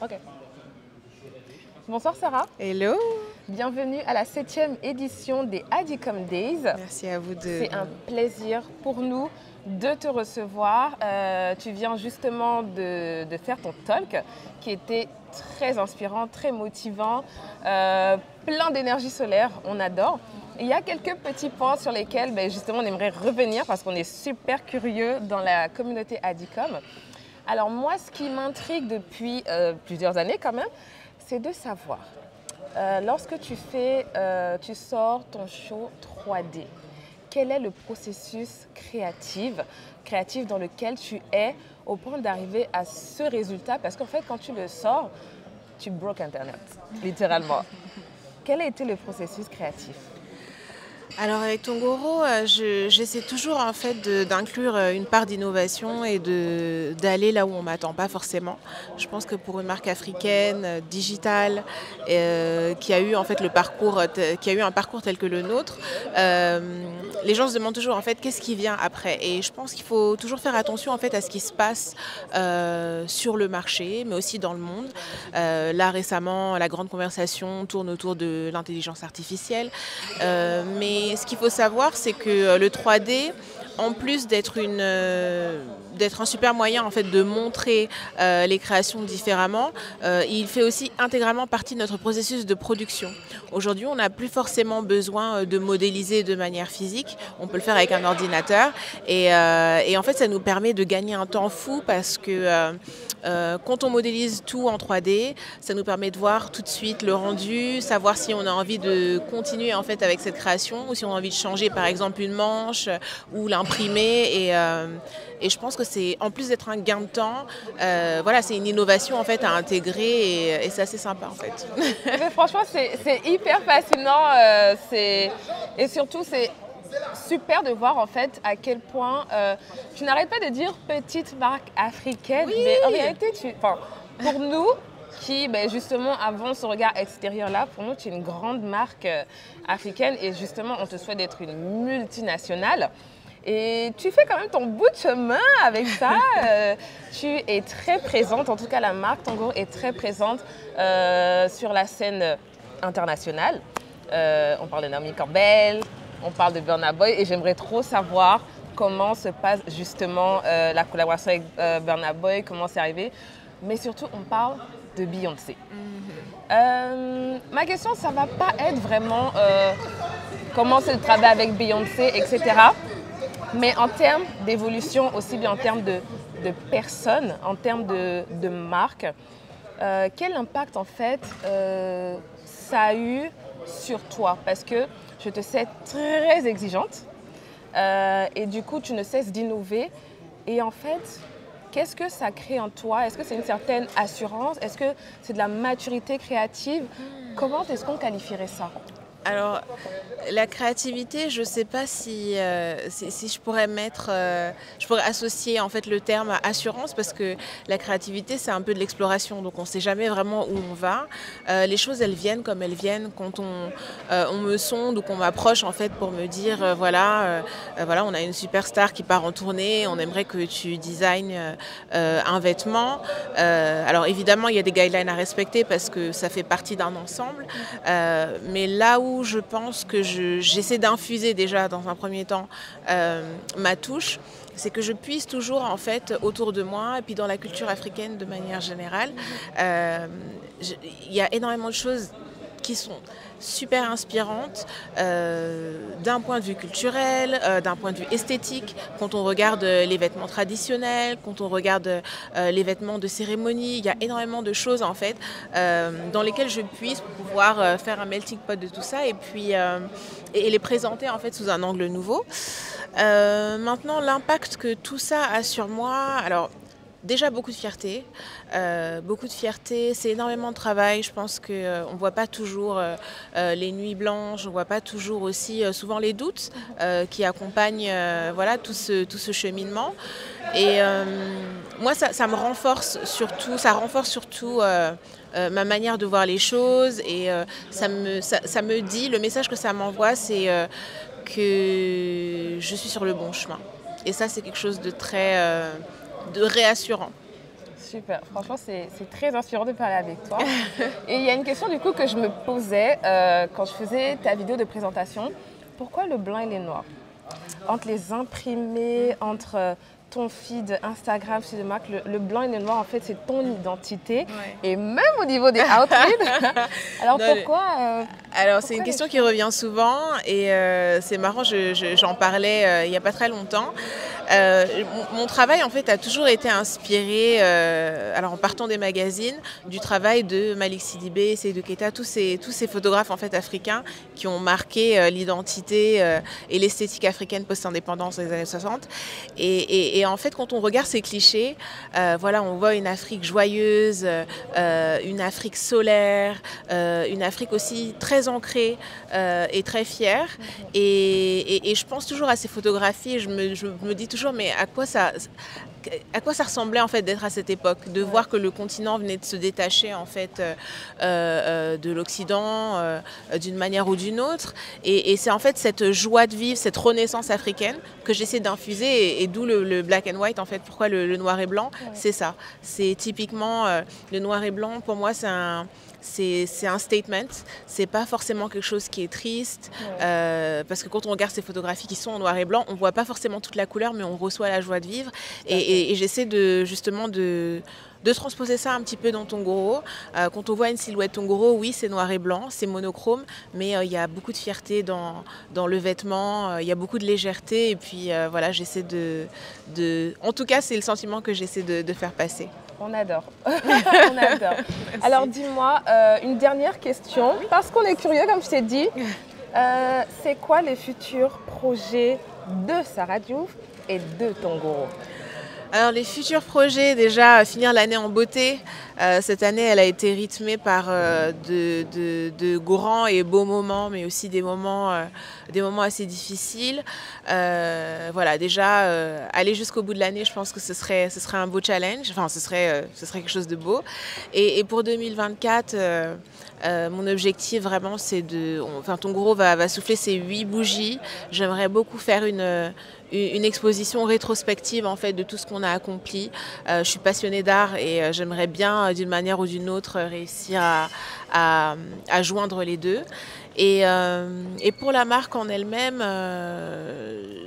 Ok. Bonsoir Sarah. Hello. Bienvenue à la 7e édition des Adicom Days. Merci à vous de... C'est un plaisir pour nous de te recevoir. Tu viens justement de faire ton talk qui était très inspirant, très motivant, plein d'énergie solaire, on adore. Il y a quelques petits points sur lesquels justement on aimerait revenir parce qu'on est super curieux dans la communauté Adicom. Alors moi, ce qui m'intrigue depuis plusieurs années quand même, c'est de savoir, lorsque tu sors ton show 3D, quel est le processus créatif dans lequel tu es au point d'arriver à ce résultat? Parce qu'en fait, quand tu le sors, tu broke Internet, littéralement. Quel a été le processus créatif? Alors avec Tongoro, j'essaie toujours en fait d'inclure une part d'innovation et d'aller là où on m'attend pas forcément. Je pense que pour une marque africaine, digitale, qui a eu en fait qui a eu un parcours tel que le nôtre, les gens se demandent toujours en fait qu'est-ce qui vient après. Et je pense qu'il faut toujours faire attention en fait à ce qui se passe sur le marché, mais aussi dans le monde. Là récemment, la grande conversation tourne autour de l'intelligence artificielle, mais ce qu'il faut savoir, c'est que le 3D, en plus d'être un super moyen en fait, de montrer les créations différemment, il fait aussi intégralement partie de notre processus de production. Aujourd'hui, on n'a plus forcément besoin de modéliser de manière physique, on peut le faire avec un ordinateur et en fait ça nous permet de gagner un temps fou parce que quand on modélise tout en 3D, ça nous permet de voir tout de suite le rendu, savoir si on a envie de continuer en fait avec cette création ou si on a envie de changer par exemple une manche ou l'imprimer et je pense que c'est en plus d'être un gain de temps, voilà, c'est une innovation en fait à intégrer et c'est assez sympa en fait. Mais franchement, c'est hyper fascinant et surtout c'est super de voir en fait à quel point tu n'arrêtes pas de dire petite marque africaine, oui. Mais en réalité, pour nous qui justement avons ce regard extérieur là, pour nous tu es une grande marque africaine et justement on te souhaite d'être une multinationale. Et tu fais quand même ton bout de chemin avec ça. Tu es très présente, en tout cas la marque Tongoro est très présente sur la scène internationale. On parle de Naomi Campbell, on parle de Burna Boy et j'aimerais trop savoir comment se passe justement la collaboration avec Burna Boy, comment c'est arrivé. Mais surtout, on parle de Beyoncé. Ma question, ça ne va pas être vraiment comment c'est le travail avec Beyoncé, etc. Mais en termes d'évolution, aussi bien en termes de personnes, en termes de marque, quel impact en fait ça a eu sur toi? Parce que je te sais très exigeante et du coup tu ne cesses d'innover. Et en fait, qu'est-ce que ça crée en toi? Est-ce que c'est une certaine assurance? Est-ce que c'est de la maturité créative? Comment est-ce qu'on qualifierait ça? Alors, la créativité, je ne sais pas si je pourrais je pourrais associer en fait le terme à assurance parce que la créativité, c'est un peu de l'exploration. Donc, on ne sait jamais vraiment où on va. Les choses, elles viennent comme elles viennent quand on me sonde ou qu'on m'approche en fait pour me dire voilà, on a une superstar qui part en tournée, on aimerait que tu designes un vêtement. Alors, évidemment, il y a des guidelines à respecter parce que ça fait partie d'un ensemble. Mais là où je pense que j'essaie d'infuser déjà dans un premier temps ma touche, c'est que je puisse toujours en fait autour de moi et puis dans la culture africaine de manière générale, il y a énormément de choses qui sont super inspirantes d'un point de vue culturel, d'un point de vue esthétique, quand on regarde les vêtements traditionnels, quand on regarde les vêtements de cérémonie, il y a énormément de choses en fait dans lesquelles je puisse pouvoir faire un melting pot de tout ça et puis et les présenter en fait sous un angle nouveau. Maintenant, l'impact que tout ça a sur moi, alors déjà beaucoup de fierté, c'est énormément de travail. Je pense qu'on ne voit pas toujours les nuits blanches, on ne voit pas toujours aussi souvent les doutes qui accompagnent voilà, tout ce cheminement. Et moi, ça me renforce surtout, ma manière de voir les choses et ça me dit, le message que ça m'envoie, c'est que je suis sur le bon chemin. Et ça, c'est quelque chose de très de réassurant. Super, franchement c'est très inspirant de parler avec toi. Et il y a une question du coup que je me posais quand je faisais ta vidéo de présentation. Pourquoi le blanc et les noirs? Entre les imprimés, entre ton feed Instagram, sur le blanc et le noir, en fait, c'est ton identité. Ouais. Et même au niveau des outfits. Alors Non, pourquoi Alors c'est une question qui revient souvent et c'est marrant, j'en parlais il n'y a pas très longtemps. Mon travail en fait a toujours été inspiré, alors en partant des magazines, du travail de Malik Sidibé, Seydou Keita, tous ces photographes en fait africains qui ont marqué l'identité et l'esthétique africaine post-indépendance des années 60. Et en fait quand on regarde ces clichés, voilà, on voit une Afrique joyeuse, une Afrique solaire, une Afrique aussi très ancrée et très fière. Et je pense toujours à ces photographies et je me dis toujours mais à quoi ça ressemblait en fait d'être à cette époque, de voir que le continent venait de se détacher en fait de l'Occident d'une manière ou d'une autre. Et c'est en fait cette joie de vivre, cette renaissance africaine que j'essaie d'infuser et d'où le black and white en fait. Pourquoi le noir et blanc? C'est ça. C'est typiquement le noir et blanc. Pour moi, c'est un statement, c'est pas forcément quelque chose qui est triste, parce que quand on regarde ces photographies qui sont en noir et blanc, on voit pas forcément toute la couleur, mais on reçoit la joie de vivre. Et j'essaie justement de transposer ça un petit peu dans Tongoro. Quand on voit une silhouette Tongoro, oui, c'est noir et blanc, c'est monochrome, mais il y a beaucoup de fierté dans le vêtement, il y a beaucoup de légèreté, et puis voilà, j'essaie en tout cas, c'est le sentiment que j'essaie de faire passer. On adore. On adore. Alors dis-moi, une dernière question, parce qu'on est curieux, comme je t'ai dit. C'est quoi les futurs projets de Sarah Diouf et de Tongoro? Alors les futurs projets, déjà finir l'année en beauté. Cette année, elle a été rythmée par de grands et beaux moments, mais aussi des moments assez difficiles. Voilà, déjà aller jusqu'au bout de l'année, je pense que ce serait un beau challenge. Enfin, ce serait quelque chose de beau. Et pour 2024, mon objectif vraiment, c'est Tongoro va souffler ses 8 bougies. J'aimerais beaucoup faire une exposition rétrospective en fait de tout ce qu'on a accompli. Je suis passionnée d'art et j'aimerais bien d'une manière ou d'une autre réussir à joindre les deux. Et pour la marque en elle-même,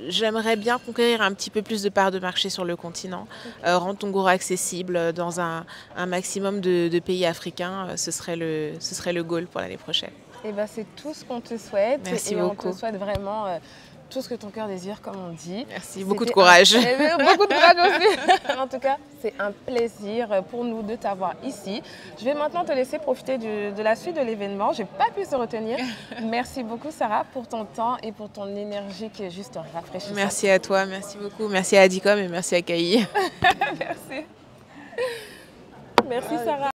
j'aimerais bien conquérir un petit peu plus de parts de marché sur le continent, rendre Tongoro accessible dans un maximum de pays africains. Ce serait le goal pour l'année prochaine. Et ben, c'est tout ce qu'on te souhaite. Merci beaucoup. On te souhaite vraiment tout ce que ton cœur désire, comme on dit. Merci, beaucoup de courage. Beaucoup de courage aussi. En tout cas, c'est un plaisir pour nous de t'avoir ici. Je vais maintenant te laisser profiter de la suite de l'événement. Je n'ai pas pu se retenir. Merci beaucoup, Sarah, pour ton temps et pour ton énergie qui est juste rafraîchissante. Merci à toi, merci beaucoup. Merci à Adicom et merci à Kaï. Merci. Merci, Sarah.